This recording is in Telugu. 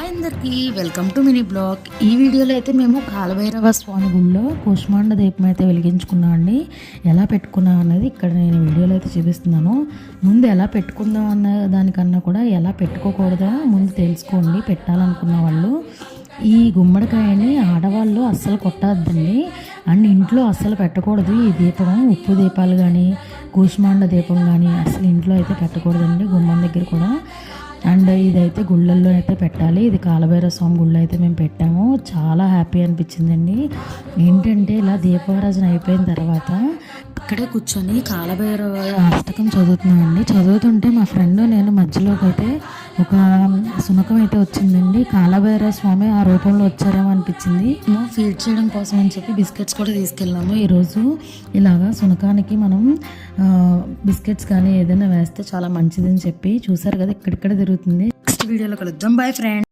అందరికీ వెల్కమ్ టు మినీ బ్లాగ్. ఈ వీడియోలో అయితే మేము కాలభైరవ స్వామి గుళ్ళో కూష్మాండ దీపం అయితే వెలిగించుకున్నాం అండి. ఎలా పెట్టుకున్నాం అన్నది ఇక్కడ నేను వీడియోలో అయితే చూపిస్తున్నాను. ముందు ఎలా పెట్టుకుందాం అన్న దానికన్నా కూడా ఎలా పెట్టుకోకూడదో ముందు తెలుసుకోండి. పెట్టాలనుకున్న వాళ్ళు ఈ గుమ్మడికాయని ఆడవాళ్ళు అస్సలు కొట్టద్దండి, అండ్ ఇంట్లో అస్సలు పెట్టకూడదు. ఈ దీపం ఉప్పు దీపాలు కానీ కూష్మాండ దీపం కానీ అసలు ఇంట్లో అయితే పెట్టకూడదండి, గుమ్మం దగ్గర కూడా. అండ్ ఇదైతే గుళ్ళల్లో అయితే పెట్టాలి. ఇది కాలభైరవ స్వామి గుళ్ళో అయితే మేము పెట్టాము. చాలా హ్యాపీ అనిపించిందండి. ఏంటంటే ఇలా దీపారాజన అయిపోయిన తర్వాత ఇక్కడే కూర్చొని కాలభైరవ అష్టకం చదువుతున్నామండి. చదువుతుంటే మా ఫ్రెండ్ నేను మధ్యలోకి అయితే ఒక సునకం అయితే వచ్చిందండి. కాలభైరవ స్వామి ఆ రూపంలో వచ్చారేమో అనిపించింది. మేము ఫీడ్ చేయడం కోసం అని చెప్పి బిస్కెట్స్ కూడా తీసుకెళ్ళాము. ఈరోజు ఇలాగా సునకానికి మనం బిస్కెట్స్ కానీ ఏదైనా వేస్తే చాలా మంచిదని చెప్పి చూసారు కదా, ఇక్కడిక్కడ తిరుగుతుంది. నెక్స్ట్ వీడియోలో కలుద్దాం. Boy friend.